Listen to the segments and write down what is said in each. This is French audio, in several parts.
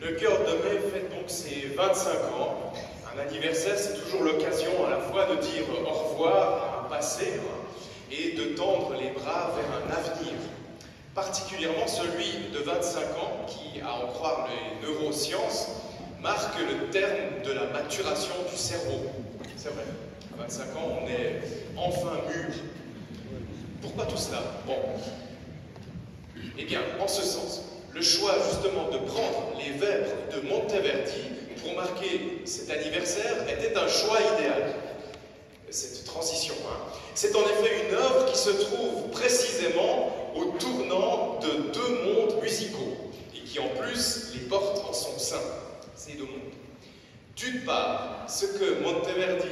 Le cœur de mai fête donc ses 25 ans. Un anniversaire, c'est toujours l'occasion à la fois de dire au revoir à un passé et de tendre les bras vers un avenir. Particulièrement celui de 25 ans qui, à en croire les neurosciences, marque le terme de la maturation du cerveau. C'est vrai, à 25 ans, on est enfin mûr. Pourquoi tout cela? Bon. Eh bien, en ce sens, le choix justement de prendre les vers de Monteverdi pour marquer cet anniversaire était un choix idéal. Cette transition, c'est en effet une œuvre qui se trouve précisément au tournant de deux mondes musicaux et qui en plus les porte en son sein, ces deux mondes. D'une part, ce que Monteverdi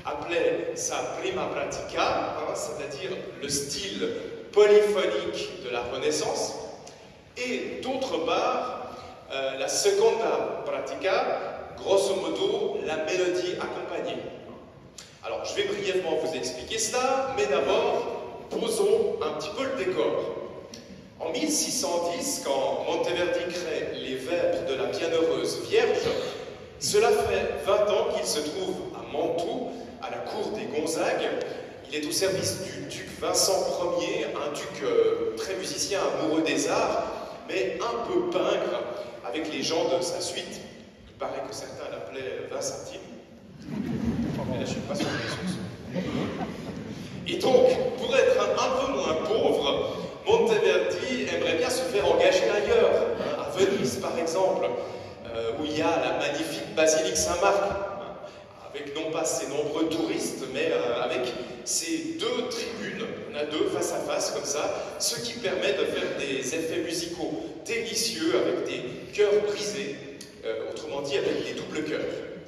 appelait sa prima pratica, c'est-à-dire le style polyphonique de la Renaissance, et d'autre part, la seconda pratica, grosso modo, la mélodie accompagnée. Alors, je vais brièvement vous expliquer cela, mais d'abord, posons un petit peu le décor. En 1610, quand Monteverdi crée les vers de la Bienheureuse Vierge, cela fait 20 ans qu'il se trouve à Mantoue, à la cour des Gonzague. Il est au service du duc Vincent Ier, un duc très musicien, amoureux des arts, mais un peu pingre avec les gens de sa suite. Il paraît que certains l'appelaient Vincentine. Mais là, je ne suis pas sûr de les sources. Et donc, pour être un peu moins pauvre, Monteverdi aimerait bien se faire engager ailleurs, à Venise par exemple, où il y a la magnifique basilique Saint-Marc, avec non pas ses nombreux touristes, mais avec ces deux tribunes, on a deux face à face comme ça, ce qui permet de faire des effets musicaux délicieux avec des chœurs brisés, autrement dit avec des doubles chœurs.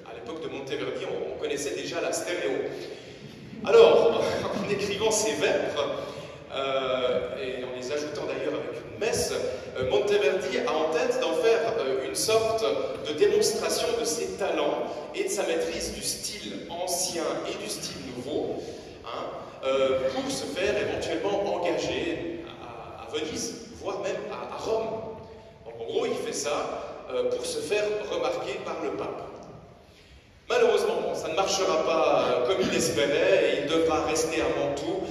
À l'époque de Monteverdi, on connaissait déjà la stéréo. Alors, en écrivant ces vers, et en les ajoutant d'ailleurs avec une messe, Monteverdi a en tête d'en faire une sorte de démonstration de ses talents et de sa maîtrise du style ancien et du style nouveau, pour se faire éventuellement engager à Venise, voire même à Rome. Donc, en gros, il fait ça pour se faire remarquer par le pape. Malheureusement, ça ne marchera pas comme il l'espérait et il devra rester à Mantoue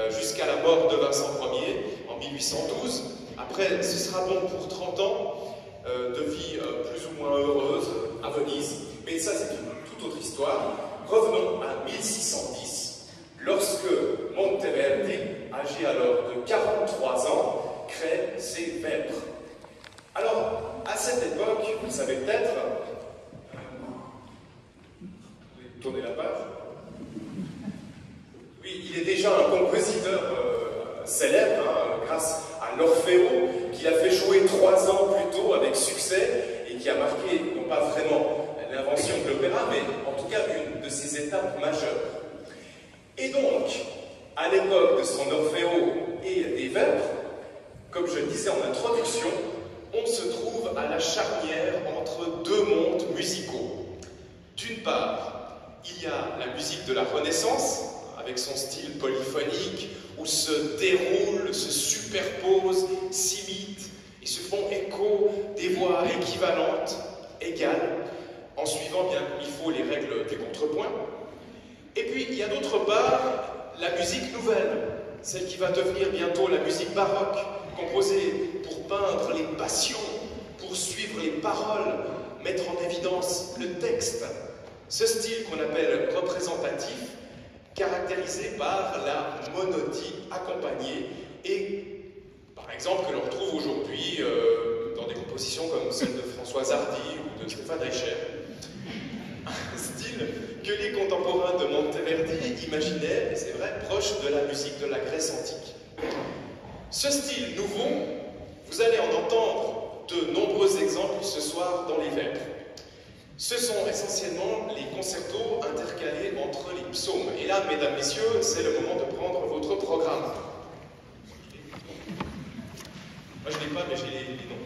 jusqu'à la mort de Vincent Ier en 1812. Après, ce sera bon pour 30 ans de vie plus ou moins heureuse à Venise. Mais ça, c'est une toute autre histoire. Revenons à 1610, lorsque Monteverdi, âgé alors de 43 ans, crée ses vêpres. Alors, à cette époque, vous savez peut-être, tournez la page. Oui, il est déjà un compositeur célèbre, grâce à l'Orfeo, qu'il a fait jouer 3 ans plus tôt avec succès et qui a marqué, non pas vraiment l'invention de l'opéra, mais en tout cas une de ses étapes majeures. Et donc, à l'époque de son Orfeo et des Vêpres, comme je le disais en introduction, on se trouve à la charnière entre deux mondes musicaux. D'une part, il y a la musique de la Renaissance, avec son style polyphonique, où se déroulent, se superposent, s'imitent et se font écho des voix équivalentes, égales, en suivant bien comme il faut les règles du contrepoint. Et puis, il y a d'autre part la musique nouvelle, celle qui va devenir bientôt la musique baroque, composée pour peindre les passions, pour suivre les paroles, mettre en évidence le texte. Ce style qu'on appelle représentatif, caractérisé par la monodie accompagnée et, par exemple, que l'on retrouve aujourd'hui dans des compositions comme celle de Françoise Hardy ou de Stéphane Richer. Un style que les contemporains de Monteverdi imaginaient, et c'est vrai, proche de la musique de la Grèce antique. Ce style nouveau, vous allez en entendre de nombreux exemples ce soir dans les vêpres. Ce sont essentiellement les concertos intercalés entre les psaumes. Et là, mesdames, messieurs, c'est le moment de prendre votre programme. Moi, je ne l'ai pas, mais j'ai les noms.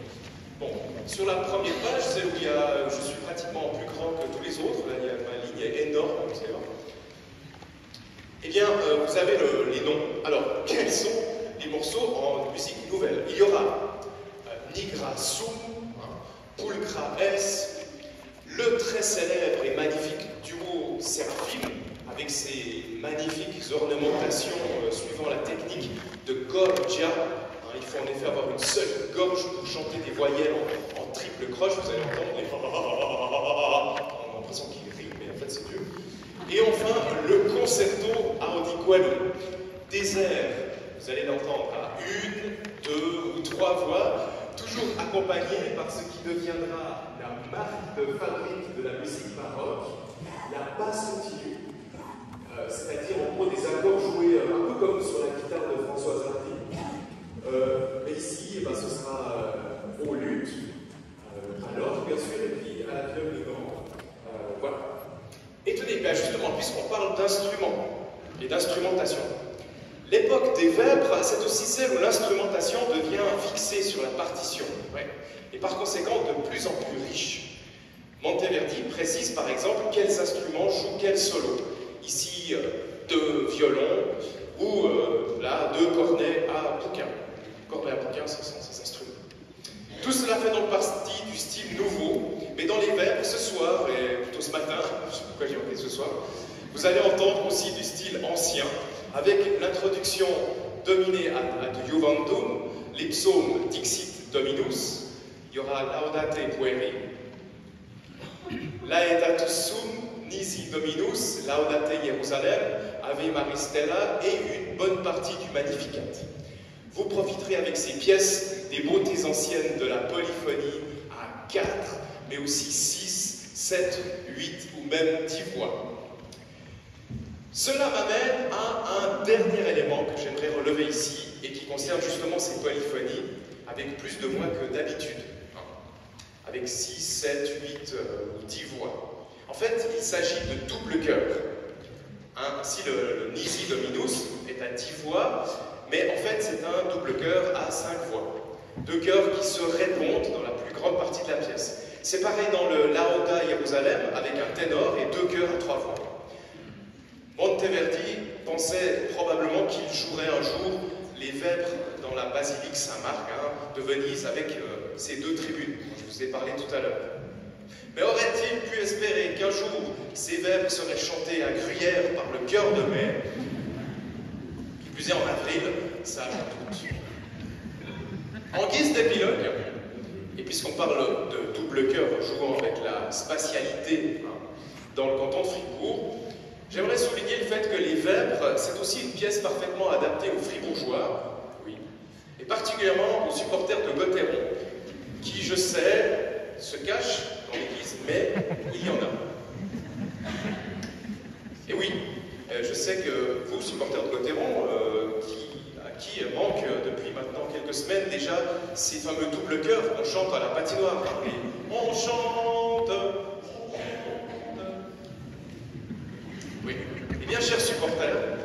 Bon, sur la première page, celle où il y a, je suis pratiquement plus grand que tous les autres, là, ma ligne est énorme, vous savez. Eh bien, vous avez les noms. Alors, quels sont les morceaux en musique nouvelle? Il y aura Nigra Sum, Pulga Pulchra S, le très célèbre et magnifique duo Séraphim, avec ses magnifiques ornementations suivant la technique de Gorgia. Il faut en effet avoir une seule gorge pour chanter des voyelles en triple croche. Vous allez entendre des... On a l'impression qu'il rit, mais en fait c'est Dieu. Et enfin, le concerto Aodiqualo, des airs, vous allez l'entendre à une, deux ou trois voix, toujours accompagné par ce qui deviendra la marque de fabrique de la musique baroque, la basse continue. C'est-à-dire en gros des accords joués un peu comme sur la guitare de Françoise Hardy. Mais ici, eh ben, ce sera au luth, à l'orgue bien sûr, et puis à la viole de gant. Voilà. Et tenez, ben justement, puisqu'on parle d'instruments et d'instrumentation, l'époque des vêpres, c'est aussi celle où l'instrumentation devient fixée sur la partition, ouais, et par conséquent de plus en plus riche. Monteverdi précise par exemple quels instruments jouent quel solo. Ici, 2 violons ou là 2 cornets à bouquin. Cornets à bouquin, ce sont ces instruments. Tout cela fait donc partie du style nouveau, mais dans les vêpres, ce soir, et plutôt ce matin, je ne sais pas pourquoi j'ai appelé ce soir, vous allez entendre aussi du style ancien, avec l'introduction dominée ad Juvandum, les psaumes Dixit Dominus, il y aura Laudate Pueri, Laedatus Sum, Nisi Dominus, Laudate Jérusalem, Ave Maristella et une bonne partie du Magnificat. Vous profiterez avec ces pièces des beautés anciennes de la polyphonie à 4, mais aussi 6, 7, 8 ou même 10 voix. Cela m'amène à un dernier élément que j'aimerais relever ici et qui concerne justement ces polyphonies avec plus de voix que d'habitude, avec 6, 7, 8 ou 10 voix. En fait, il s'agit de double chœur. Ainsi, le Nisi Dominus est à 10 voix, mais en fait, c'est un double chœur à 5 voix. 2 chœurs qui se répondent dans la plus grande partie de la pièce. C'est pareil dans le Lauda Jérusalem, avec un ténor et 2 chœurs à 3 voix. Monteverdi pensait probablement qu'il jouerait un jour les vêpres dans la basilique Saint-Marc de Venise avec ces 2 tribunes, dont je vous ai parlé tout à l'heure. Mais aurait-il pu espérer qu'un jour ces vêpres seraient chantés à Gruyère par le chœur de mai, qui plus est en avril, ça j'en doute. En guise d'épilogue, et puisqu'on parle de double chœur jouant avec la spatialité dans le canton de Fribourg, j'aimerais souligner le fait que les vêpres, c'est aussi une pièce parfaitement adaptée aux fribourgeois, oui, et particulièrement aux supporters de Gauthieron, qui, je sais, se cachent dans l'église, mais il y en a. Et oui, je sais que vous, supporters de Gauthieron, qui manque depuis maintenant quelques semaines déjà ces fameux doubles chœurs qu'on chante à la patinoire. On chante. Oui. Eh bien, chers supporters,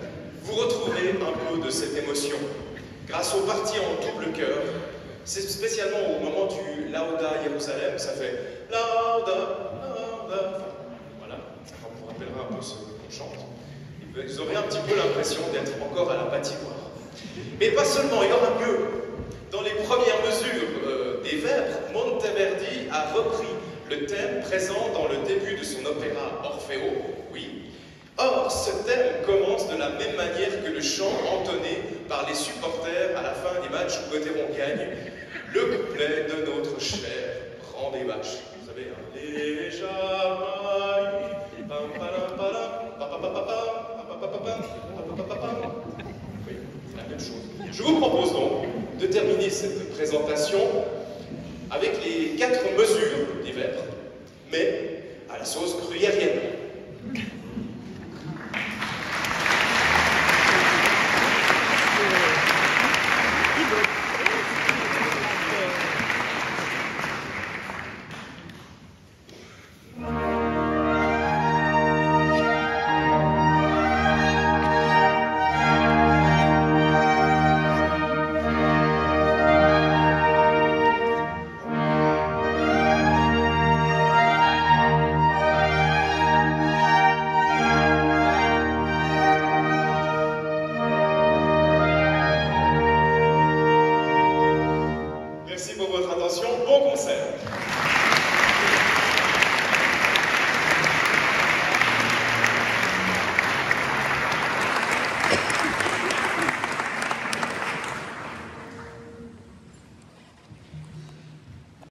vous retrouverez un peu de cette émotion grâce aux parties en double chœur. C'est spécialement au moment du Lauda Jérusalem, ça fait Lauda, Lauda. Voilà, ça vous rappellera un peu ce qu'on chante. Vous aurez un petit peu l'impression d'être encore à la patinoire. Mais pas seulement, il y aura mieux. Dans les premières mesures des vêpres, Monteverdi a repris le thème présent dans le début de son opéra Orfeo, oui. Or, ce thème commence de la même manière que le chant entonné par les supporters à la fin des matchs où Gauthieron gagne, le couplet de notre cher Rendez Vache. Vous savez, les Jamaïques, pam pam oui, c'est la même chose. Je vous propose donc de terminer cette présentation avec les 4 mesures des vêpres, mais à la sauce gruyérienne.